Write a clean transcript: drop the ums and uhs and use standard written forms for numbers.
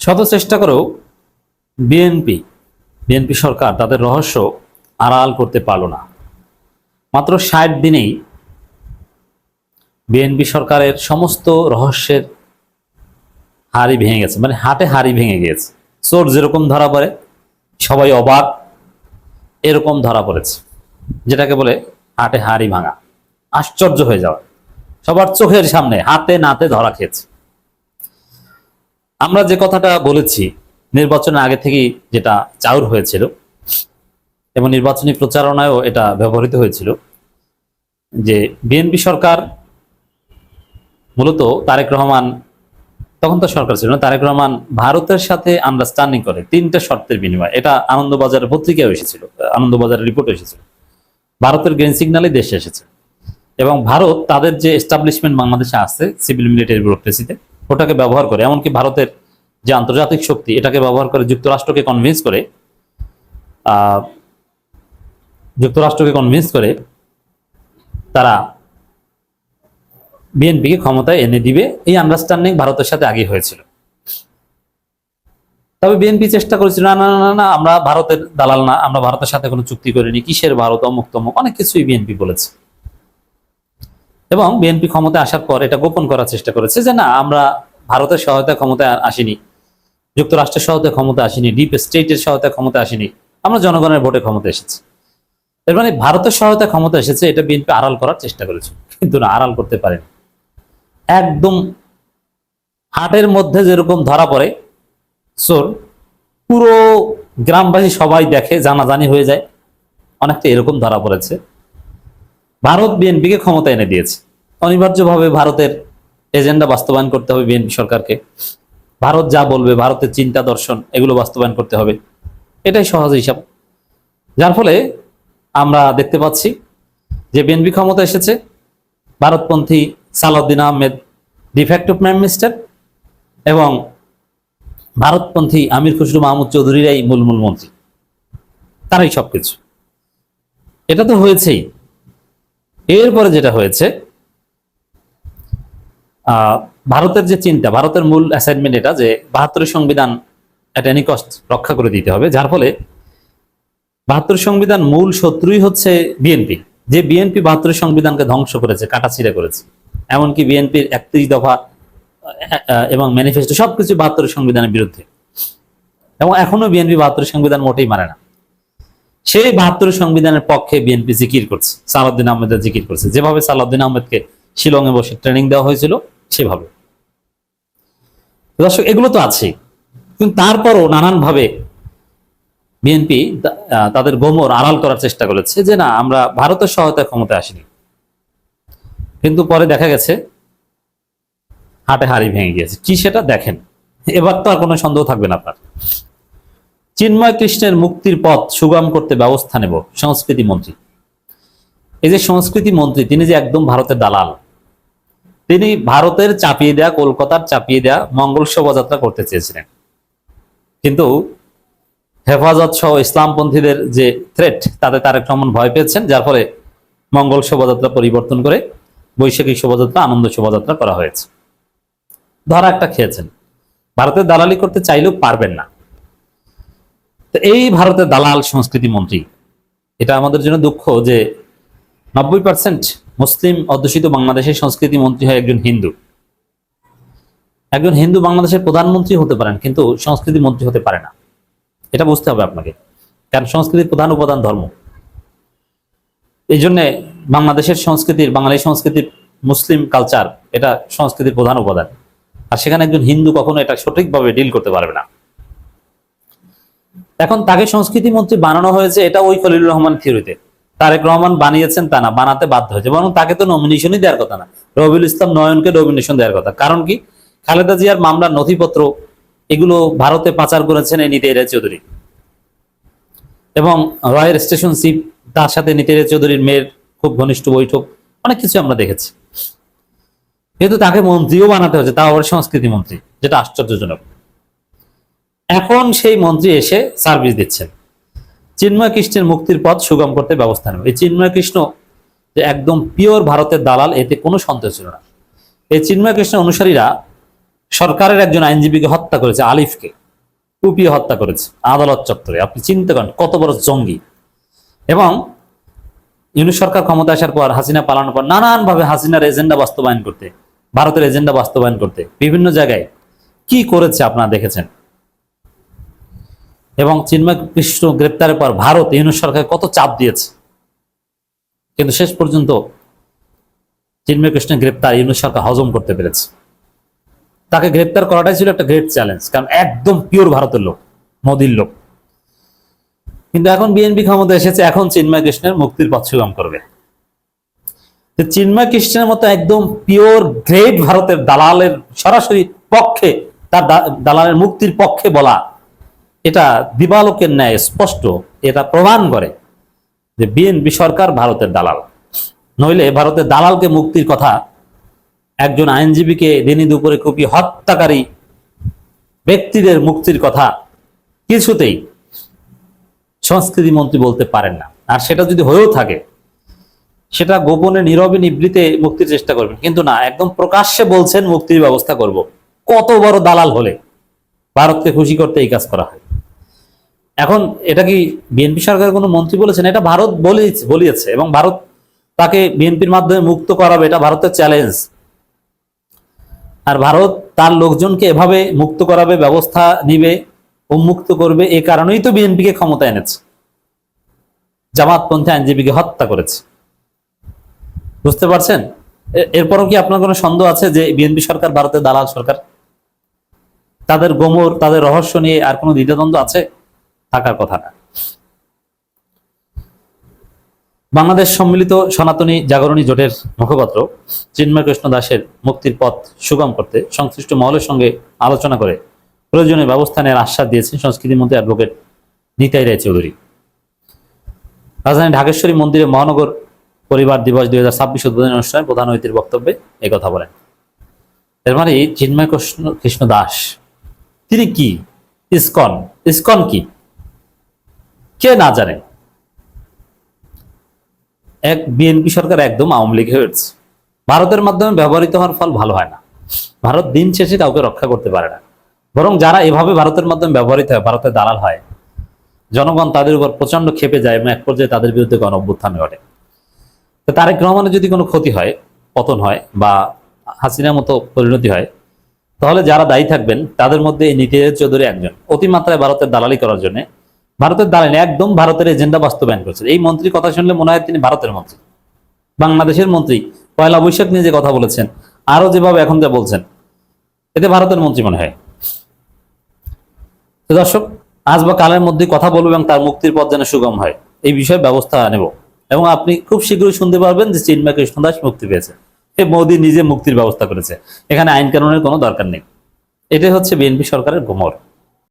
শত চেষ্টা করেও বিএনপি বিএনপি সরকার তাদের রহস্য আড়াল করতে পারল না। মাত্র ৬০ দিনেই বিএনপি সরকারের সমস্ত রহস্যের হাড়ি ভেঙে গেছে, মানে হাটে হাড়ি ভেঙে গিয়েছে। চোর যেরকম ধরা পড়ে সবাই অবাক, এরকম ধরা পড়েছে, যেটাকে বলে হাটে হাড়ি ভাঙা, আশ্চর্য হয়ে যাওয়া, সবার চোখের সামনে হাতে নাতে ধরা খেয়েছে। আমরা যে কথাটা বলেছি নির্বাচনের আগে থেকেই, যেটা চাউর হয়েছিল এবং নির্বাচনী প্রচারণায়ও এটা ব্যবহৃত হয়েছিল, যে বিএনপি সরকার মূলত তারেক রহমান, তখন তো সরকার ছিল না, তারেক রহমান ভারতের সাথে আন্ডারস্ট্যান্ডিং করে ৩টা শর্তের বিনিময়ে। এটা আনন্দবাজারের পত্রিকায় এসেছিল, আনন্দবাজারের রিপোর্ট এসেছিল, ভারতের গ্রিন সিগন্যালে দেশে এসেছে। এবং ভারত তাদের যে এস্টাবলিশমেন্ট বাংলাদেশে আছে সিভিল মিলিটারি ব্যুরোক্রেসিতে, ওটাকে ব্যবহার করে, এমনকি ভারতের যে আন্তর্জাতিক শক্তি এটাকে ব্যবহার করে যুক্তরাষ্ট্রকে কনভিন্স করে তারা বিএনপিকে ক্ষমতায় এনে দিবে। এই আন্ডারস্ট্যান্ডিং ভারতের সাথে আগে হয়েছিল। তবে বিএনপি চেষ্টা করেছিল, না না না না, আমরা ভারতের দালাল না, আমরা ভারতের সাথে কোনো চুক্তি করিনি, কিসের ভারত, অমুক তমুক, অনেক কিছুই বিএনপি বলেছে। এবং বিএনপি ক্ষমতায় আসার পর এটা গোপন করার চেষ্টা করেছে যে না, আমরা ভারতের সহায়তায় ক্ষমতায় আসিনি, যুক্তরাষ্ট্রের সহায়তায় ক্ষমতায় আসিনি, ডিপ স্টেটের সহায়তায় ক্ষমতায় আসিনি, আমরা জনগণের ভোটে ক্ষমতায় এসেছি। এর মানে ভারতের সহায়তায় ক্ষমতা এসেছে, এটা বিএনপি আড়াল করার চেষ্টা করেছে, কিন্তু না, আড়াল করতে পারেনি। একদম হাটের মধ্যে যেরকম ধরা পড়ে চোর, পুরো গ্রামবাসী সবাই দেখে, জানাজানি হয়ে যায়, অনেকটা এরকম ধরা পড়েছে। ভারত বিএনপিকে ক্ষমতা এনে দিয়েছে, অনিবার্যভাবে ভারতের এজেন্ডা বাস্তবায়ন করতে হবে বিএনপি সরকারকে। ভারত যা বলবে, ভারতের চিন্তা দর্শন, এগুলো বাস্তবায়ন করতে হবে, এটাই সহজ হিসাব। যার ফলে আমরা দেখতে পাচ্ছি যে বিএনপি ক্ষমতা এসেছে, ভারতপন্থী Salahuddin Ahmed de facto prime minister এবং ভারতপন্থী আমির খুসরো মাহমুদ চৌধুরীরাই মূল মন্ত্রী, তারাই সবকিছু। এটা তো হয়েছেই। এরপরে যেটা হয়েছে, ভারতের যে চিন্তা, ভারতের মূল অ্যাসাইনমেন্ট এটা যে ৭২ সংবিধান এট এনি কস্ট রক্ষা করে দিতে হবে। যার ফলে ৭২ সংবিধান মূল শত্রুই হচ্ছে বিএনপি, যে বিএনপি ৭২ সংবিধানকে ধ্বংস করেছে, কাটাছিঁড়া করেছে। এমনকি বিএনপির ৩১ দফা এবং ম্যানিফেস্টো সবকিছু ৭২ সংবিধানের বিরুদ্ধে, এবং এখনো বিএনপি ৭২ সংবিধান মোটেই মানে না। সেই ৭২ সংবিধানের পক্ষে বিএনপি জিকির করছে, সালাউদ্দিন আহমেদের জিকির করছে, যেভাবে সালাউদ্দিন আহমেদকে শিলংয়ে বসে ট্রেনিং দেওয়া হয়েছিল সেভাবে। দর্শক, এগুলো তো আছে, কিন্তু তারপরও নানানভাবে বিএনপি তাদের গোমর আড়াল করার চেষ্টা করেছে যে না, আমরা ভারতের সহায়তায় ক্ষমতায় আসিনি। কিন্তু পরে দেখা গেছে হাটে হাড়ি ভেঙে গিয়েছে। কি সেটা দেখেন, এবার তো আর কোনো সন্দেহ থাকবে না আপনার। চিন্ময় কৃষ্ণের মুক্তির পথ সুগম করতে ব্যবস্থা নেব, সংস্কৃতি মন্ত্রী। এই যে সংস্কৃতি মন্ত্রী, তিনি যে একদম ভারতের দালাল। তিনি ভারতের চাপিয়ে দেয়া, কলকাতার চাপিয়ে দেয়া মঙ্গল শোভাযাত্রা করতে চেয়েছিলেন, কিন্তু হেফাজত সহ ইসলামপন্থীদের যে থ্রেট, তাতে তারেক রহমান ভয় পেয়েছেন। যার ফলে মঙ্গল শোভাযাত্রা পরিবর্তন করে বৈশাখী শোভাযাত্রা, আনন্দ শোভাযাত্রা করা হয়েছে। ধরা একটা খেয়েছেন, ভারতের দালালি করতে চাইলেও পারবেন না। তো এই ভারতের দালাল সংস্কৃতি মন্ত্রী, এটা আমাদের জন্য দুঃখ যে ৯০% মুসলিম অধ্যুষিত বাংলাদেশের সংস্কৃতি মন্ত্রী হয় একজন হিন্দু। একজন হিন্দু বাংলাদেশের প্রধানমন্ত্রী হতে পারেন, কিন্তু সংস্কৃতি মন্ত্রী হতে পারে না। এটা বুঝতে হবে আপনাকে, কারণ সংস্কৃতির প্রধান উপাদান ধর্ম। এই জন্য বাংলাদেশের সংস্কৃতির, বাঙালি সংস্কৃতির, মুসলিম কালচার, এটা সংস্কৃতির প্রধান উপাদান। আর সেখানে একজন হিন্দু কখনো এটা সঠিকভাবে ডিল করতে পারবে না। এখন তাকে সংস্কৃতি মন্ত্রী বানানো হয়েছে, এটা ওই খলিলুর রহমান থিওরিতে। তারেক রহমান বানিয়েছেন তা না, বানাতে বাধ্য হয়েছে। বরং তাকে তো নমিনেশনই দেওয়ার কথা না, রবিউল ইসলাম নয়নকে নমিনেশন দেওয়ার কথা। কারণ কি, খালেদা জিয়ার মামলার নথিপত্র এগুলো ভারতে পাচার করেছেন এই নিতাই রায় চৌধুরী, এবং রয়ের স্টেশন চিফ, তার সাথে নিতাই রায় চৌধুরীর মেয়ের খুব ঘনিষ্ঠ বৈঠক, অনেক কিছু আমরা দেখেছি। কিন্তু তাকে মন্ত্রীও বানাতে হয়েছে, তাও আবার সংস্কৃতি মন্ত্রী, যেটা আশ্চর্যজনক। এখন সেই মন্ত্রী এসে সার্ভিস দিচ্ছেন, চিন্ময় কৃষ্ণের মুক্তির পথ সুগম করতে ব্যবস্থা নেবে। এই চিন্ময় কৃষ্ণ যে একদম পিওর ভারতের দালাল, এতে কোনো সন্দেহ ছিল না। এই চিন্ময় কৃষ্ণের অনুসারীরা সরকারের একজন আইনজীবীকে হত্যা করেছে, আলিফকে কুপিয়ে হত্যা করেছে আদালত চত্বরে। আপনি চিন্তা করেন কত বড় জঙ্গি। এবং ইউনূস সরকার ক্ষমতা আসার পর, হাসিনা পালানোর পর নানানভাবে হাসিনার এজেন্ডা বাস্তবায়ন করতে, ভারতের এজেন্ডা বাস্তবায়ন করতে বিভিন্ন জায়গায় কি করেছে আপনারা দেখেছেন। এবং চিন্ময় কৃষ্ণ গ্রেপ্তারের পর ভারত ইউনূস সরকার কত চাপ দিয়েছে, কিন্তু শেষ পর্যন্ত চিন্ময় কৃষ্ণের গ্রেপ্তার ইউনূস সরকার হজম করতে পেরেছে। তাকে গ্রেপ্তার করাটাই ছিল একটা গ্রেট চ্যালেঞ্জ, কারণ একদম পিওর ভারতের লোক, মোদির লোক। কিন্তু এখন বিএনপি ক্ষমতা এসেছে, এখন চিন্ময় কৃষ্ণের মুক্তির পথ সুগম করবে। চিন্ময় কৃষ্ণের মতো একদম পিওর গ্রেট ভারতের দালালের সরাসরি পক্ষে, তার দালালের মুক্তির পক্ষে বলা, এটা দিবালোকের ন্যায় স্পষ্ট। এটা প্রমাণ করে যে বিএনপি সরকার ভারতের দালাল। নইলে ভারতের দালালকে মুক্তির কথা, একজন আইনজীবীকে দিনে দুপুরে কুপিয়ে হত্যাকারী ব্যক্তিদের মুক্তির কথা কিছুতেই সংস্কৃতি মন্ত্রী বলতে পারেন না। আর সেটা যদি হয়েও থাকে, সেটা গোপনে নীরবে নিবৃতে মুক্তির চেষ্টা করবেন, কিন্তু না, একদম প্রকাশ্যে বলছেন মুক্তির ব্যবস্থা করব। কত বড় দালাল হলে ভারতকে খুশি করতে এই কাজ করা হয়। এখন এটা কি বিএনপি সরকারের কোনো মন্ত্রী বলেছেন? এটা ভারত বলিয়েছে, এবং ভারত তাকে বিএনপির মাধ্যমে মুক্ত করাবে, এটা ভারতের চ্যালেঞ্জ। আর ভারত তার লোকজনকে এভাবে মুক্ত করাবে, ব্যবস্থা নিবে, উন্মুক্ত করবে, এ কারণেই তো বিএনপিকে ক্ষমতা এনেছে, জামাতপন্থী আইনজীবীকে হত্যা করেছে। বুঝতে পারছেন? এরপরও কি আপনার কোনো সন্দেহ আছে যে বিএনপি সরকার ভারতের দালাল সরকার? তাদের গোমর, তাদের রহস্য নিয়ে আর কোনো দ্বিধাদ্বন্দ্ব আছে? থাকার কথা না। বাংলাদেশ সম্মিলিত সনাতনী জাগরণী জোটের মুখপাত্র চিন্ময় কৃষ্ণ দাসের মুক্তির পথ সুগম করতে সংশ্লিষ্ট মহলের সঙ্গে আলোচনা করে প্রয়োজনীয় ব্যবস্থা নেওয়ার আশ্বাস দিয়েছেন সংস্কৃতি মন্ত্রী অ্যাডভোকেট নিতাই রায় চৌধুরী। রাজধানী ঢাকেশ্বরী মন্দিরে মহানগর পরিবার দিবস 2026 উদ্বোধনী অনুষ্ঠানে প্রধান অতিথির বক্তব্যে এই কথা বলেন। এর মানে চিন্ময় কৃষ্ণ দাস তিনি কি? ইসকন কি? কে না জানে? এক বিএনপি সরকার একদম আওয়ামী লীগ হয়ে উঠছে। ভারতের মাধ্যমে ব্যবহৃত হওয়ার ফল ভালো হয় না। ভারত দিন শেষে কাউকে রক্ষা করতে পারে না, বরং যারা এভাবে ভারতের মাধ্যমে ব্যবহৃত হয়, ভারতের দালাল হয়, জনগণ তাদের উপর প্রচন্ড ক্ষেপে যায় এবং এক পর্যায়ে তাদের বিরুদ্ধে গণ অভ্যুত্থান ঘটে। তো তারেক রহমানের যদি কোনো ক্ষতি হয়, পতন হয়, বা হাসিনার মতো পরিণতি হয়, তাহলে যারা দায়ী থাকবেন তাদের মধ্যে এই নিতাই রায় চৌধুরী একজন। অতিমাত্রায় ভারতের দালালি করার জন্য, ভারতের দালালি একদম ভারতের এজেন্ডা বাস্তবায়ন করছেন। এই মন্ত্রীর কথা শুনলে মনে হয় তিনি ভারতের মন্ত্রী, বাংলাদেশের মন্ত্রী। পয়লা বৈশাখ নিয়ে যে কথা বলেছেন, আরো যেভাবে এখন যা বলছেন, এতে ভারতের মন্ত্রী মনে হয়। তো দর্শক, আজ বা কালের মধ্যে কথা বলবো এবং তার মুক্তির পথ যেন সুগম হয়, এই বিষয়ে ব্যবস্থা নেব। এবং আপনি খুব শীঘ্রই শুনতে পারবেন যে চিন্ময় কৃষ্ণ দাস মুক্তি পেয়েছে। মোদী নিজে মুক্তির ব্যবস্থা করেছে, এখানে আইন কানুনের কোনো দরকার নেই। এটাই হচ্ছে বিএনপি সরকারের গোমর।